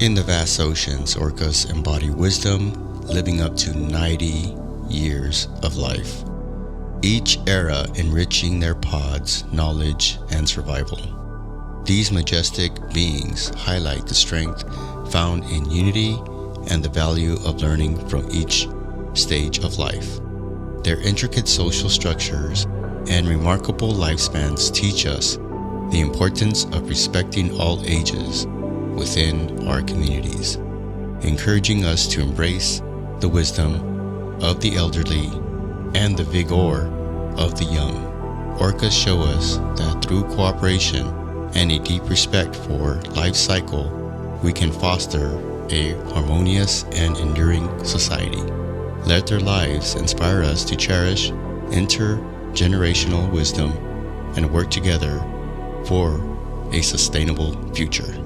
In the vast oceans, orcas embody wisdom, living up to 90 years of life, each era enriching their pods, knowledge, and survival. These majestic beings highlight the strength found in unity and the value of learning from each stage of life. Their intricate social structures and remarkable lifespans teach us the importance of respecting all ages within our communities, encouraging us to embrace the wisdom of the elderly and the vigor of the young. Orcas show us that through cooperation and a deep respect for life cycle, we can foster a harmonious and enduring society. Let their lives inspire us to cherish intergenerational wisdom and work together for a sustainable future.